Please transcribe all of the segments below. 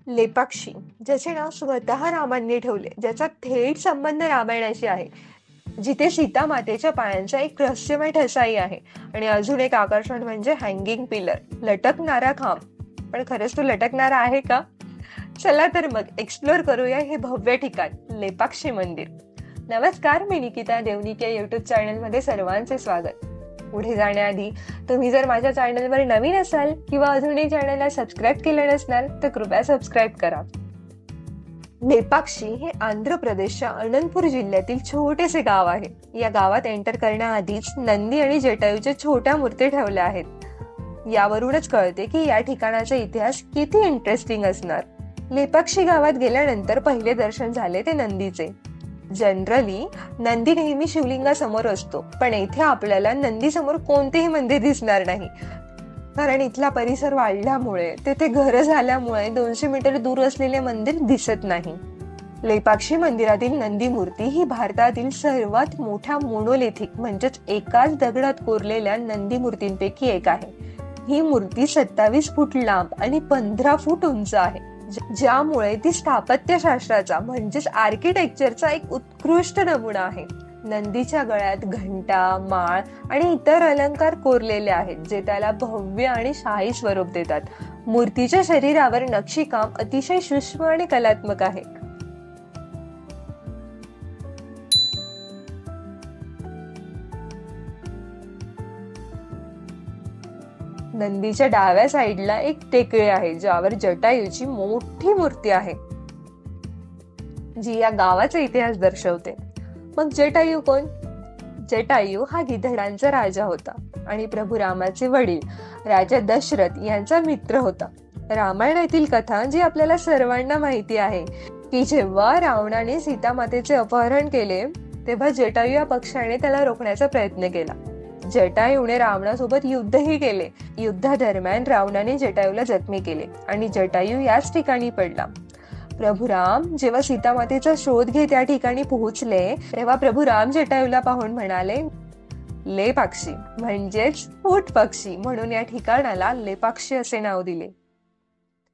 लेपाक्षी, ज्याचे नाव स्वतः रामांनी ठेवले, ज्याचा थेट संबंध रामायणाशी आहे, जिथे सीता मातेच्या पायांचा एक रहस्यमय ठसाही आहे. आणि अजून एक आकर्षण म्हणजे हँगिंग पिलर, लटकणारा खांब. पण खरंच तो लटकणारा आहे का? चला तर मग एक्सप्लोर करूया हे भव्य ठिकाण, लेपाक्षी मंदिर. नमस्कार, मी निकिता देवनिक या युट्यूब चॅनल मध्ये सर्वांचे स्वागत. पुढे जाण्याआधी तुम्ही जर माझ्या चॅनलवर नवीन असाल किंवा अजूनही चॅनलला सबस्क्राईब केलं नसणार तर कृपया सबस्क्राईब करा. लेपाक्षी हे आंध्र प्रदेशच्या अनंतपूर जिल्ह्यातील छोटेसे गाव आहे. या गावात एंटर करण्याआधीच नंदी आणि जटायूच्या छोट्या मूर्ती ठेवल्या आहेत. यावरूनच कळते की या ठिकाणाचा इतिहास किती इंटरेस्टिंग असणार. लेपाक्षी गावात गेल्यानंतर पहिले दर्शन झाले ते नंदीचे. जनरली नंदी नेहमी शिवलिंगासमोर असतो, पण इथे आपल्याला नंदी समोर कोणतेही मंदिर दिसणार नाही, कारण इथला परिसर वाढल्यामुळे, तेथे घर झाल्यामुळे 200 मीटर दूर असलेले मंदिर दिसत नाही. लेपाक्षी मंदिरातील नंदी मूर्ती ही भारतातील सर्वात मोठ्या मोनोलिथिक म्हणजेच एकाच दगडात कोरलेल्या नंदी मूर्तींपैकी एक आहे. ही मूर्ती 27 फूट लांब आणि 15 फूट उंच आहे, ज्यामुळे ती स्थापत्यशास्त्राचा म्हणजेच आर्किटेक्चरचा एक उत्कृष्ट नमुना आहे. नंदीच्या गळ्यात घंटा, माळ आणि इतर अलंकार कोरलेले आहेत, जे त्याला भव्य आणि शाही स्वरूप देतात. मूर्तीच्या शरीरावर नक्षीकाम अतिशय सूक्ष्म आणि कलात्मक आहे. नंदीच्या डाव्या साईडला एक टेकडी आहे, ज्यावर जटायूची मोठी मूर्ती आहे, जी या गावाचा इतिहास दर्शवते. मग जटायू कोण? जटायू हा गिधडांचा राजा होता आणि प्रभू रामाचे वडील राजा दशरथ यांचा मित्र होता. रामायणातील कथा जी आपल्याला सर्वांना माहिती आहे की जेव्हा रावणाने सीता मातेचे अपहरण केले, तेव्हा जटायू या पक्षाने त्याला रोखण्याचा प्रयत्न केला. जटायूने रावणासोबत युद्धही केले. युद्धादरम्यान रावणाने जटायूला जखमी केले आणि जटायू याच ठिकाणी पडला. प्रभू राम जेव्हा सीता मातेचा शोध घेत त्या ठिकाणी पोहोचले, तेव्हा प्रभू राम जटायूला पाहून म्हणाले, लेपाक्षी म्हणजेच ऊठ पक्षी, म्हणून या ठिकाणाला लेपाक्षी असे नाव दिले.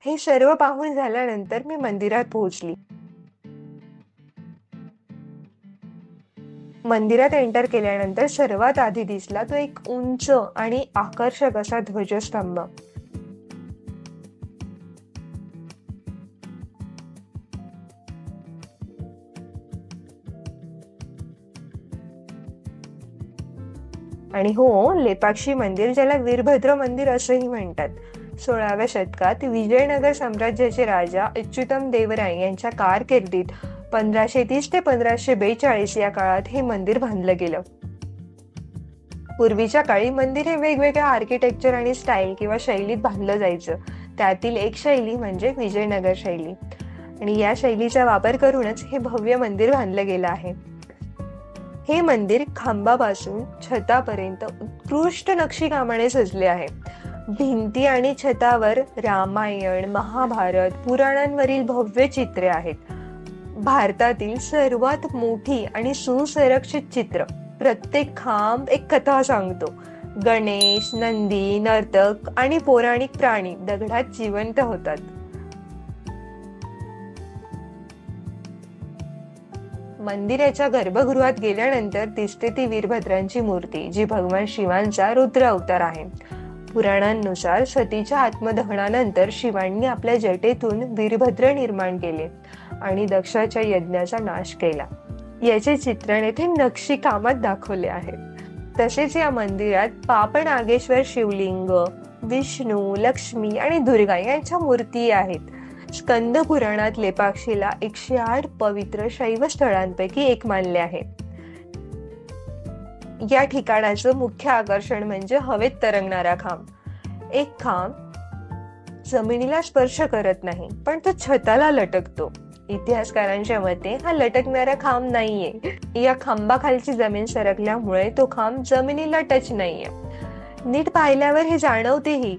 हे सर्व पाहून झाल्यानंतर मी मंदिरात पोहोचली. मंदिरात एंटर केल्यानंतर सर्वात आधी दिसला तो एक उंच आणि आकर्षक असा ध्वजस्तंभ. आणि हो, लेपाक्षी मंदिर, ज्याला वीरभद्र मंदिर असंही म्हणतात, 16व्या शतकात विजयनगर साम्राज्याचे राजा अच्युतम देवराय यांच्या कारकिर्दीत 1530 ते 1542 या काळात हे मंदिर बांधलं गेलं. पूर्वीच्या काळी मंदिर हे वेगवेगळ्या आर्किटेक्चर आणि स्टाईल किंवा शैलीत बांधलं जायचं. त्यातील एक शैली म्हणजे विजयनगर शैली, आणि या शैलीचा वापर करूनच हे भव्य मंदिर बांधलं गेलं आहे. हे मंदिर खांबापासून छतापर्यंत उत्कृष्ट नक्षीकामाने सजले आहे. भिंती आणि छतावर रामायण, महाभारत, पुराणांवरील भव्य चित्रे आहेत. भारतातील सर्वात मोठी आणि सुसंरक्षित चित्र. प्रत्येक खांब एक कथा सांगतो. गणेश, नंदी, नर्तक आणि पौराणिक प्राणी दगडात जिवंत होतात. मंदिराच्या गर्भगृहात गेल्यानंतर दिसते ती वीरभद्रांची मूर्ती, जी भगवान शिवांचा रुद्र अवतार आहे. पुराणांनुसार सतीच्या आत्मदहनानंतर शिवांनी आपल्या जटेतून वीरभद्र निर्माण केले आणि दक्षाच्या यज्ञाचा नाश केला. याचे चित्रण येथे नक्षीकामात दाखवले आहे. तसेच या मंदिरात पापनागेश्वर शिवलिंग, विष्णू, लक्ष्मी आणि दुर्गा यांच्या मूर्ती आहेत. स्कंद पुराणात लेपाक्षीला 108 पवित्र शैव स्थळांपैकी एक मानले आहे. या ठिकाणाचं मुख्य आकर्षण म्हणजे हवेत तरंगणारा खांब. एक खांब जमिनीला स्पर्श करत नाही, पण तो छताला लटकतो. इतिहासकारांच्या मते हा लटकणारा खांब नाहीये. या खांबाखालची जमीन सरकल्यामुळे तो खांब जमिनीला टच नाहीये. नीट पाहिल्यावर हे जाणवतेही,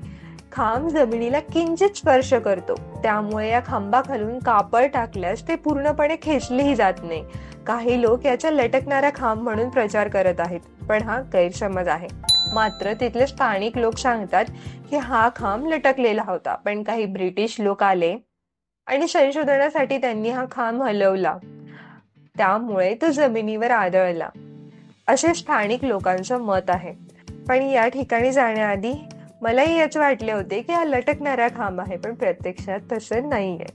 खांब जमिनीला किंचित स्पर्श करतो. त्यामुळे या खांबाखालून कापड टाकल्यास ते पूर्णपणे खेचलेही जात नाही. काही लोक याचा लटकणारा खांब म्हणून प्रचार करत आहेत, पण हा गैरसमज आहे. मात्र तिथले स्थानिक लोक सांगतात की हा खांब लटकलेला होता, पण काही ब्रिटिश लोक आले आणि संशोधनासाठी त्यांनी हा खांब हलवला, त्यामुळे तो जमिनीवर आदळला, असे स्थानिक लोकांचं मत आहे. पण या ठिकाणी जाण्याआधी मलाही याच वाटले होते की हा लटकणारा खांब आहे, पण प्रत्यक्षात तसं नाहीये.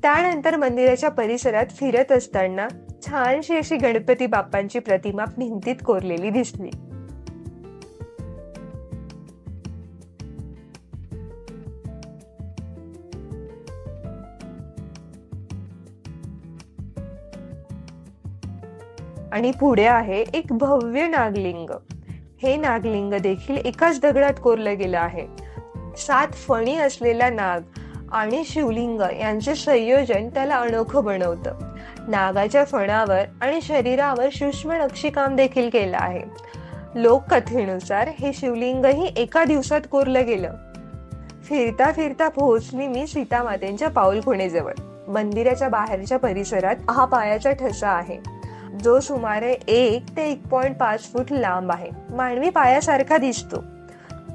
त्यानंतर मंदिराच्या परिसरात फिरत असताना छानशी अशी गणपती बाप्पांची प्रतिमा भिंतीत कोरलेली दिसली. आणि पुढे आहे एक भव्य नागलिंग. हे नागलिंग देखील एकाच दगडात कोरलं गेलं आहे. 7 फणी असलेला नाग आणि शिवलिंग यांचे संयोजन त्याला अनोखं बनवतं. नागाच्या फणावर आणि शरीरावर सूक्ष्म नक्षीकाम देखील केलं आहे. लोककथेनुसार हे शिवलिंगही एका दिवसात कोरलं गेलं. फिरता फिरता पोहोचली मी सीतामातेंच्या पाऊलखुणेजवळ. मंदिराच्या बाहेरच्या परिसरात हा पायाचा ठसा आहे, जो सुमारे 1 ते 1.5 फूट लांब आहे. मानवी पायासारखा दिसतो.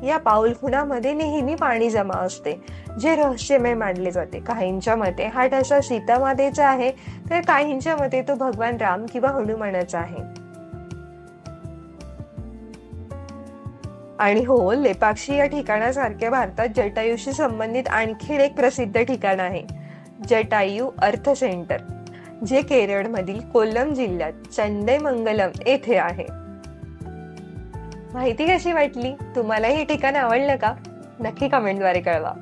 या पाऊलखुणामध्ये नेहमी पाणी जमा असते, जे रहस्यमय मानले जाते. काहींच्या मते हा ठसा सीतामातेचा आहे, तर काहींच्या मते तो भगवान राम किंवा हनुमानाचा आहे. आणि हो, लेपाक्षी या ठिकाणासारख्या भारतात जटायूशी संबंधित आणखी एक प्रसिद्ध ठिकाण आहे, जटायू अर्थ सेंटर, जे केरळमधील कोल्लम जिल्ह्यात चंदैमंगलम येथे आहे. माहिती कशी वाटली? तुम्हाला हे ठिकाण आवडलं का? नक्की कमेंटद्वारे कळवा.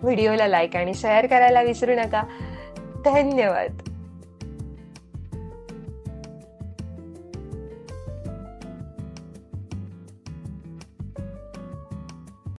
व्हिडिओला लाईक आणि शेअर करायला विसरू नका. धन्यवाद.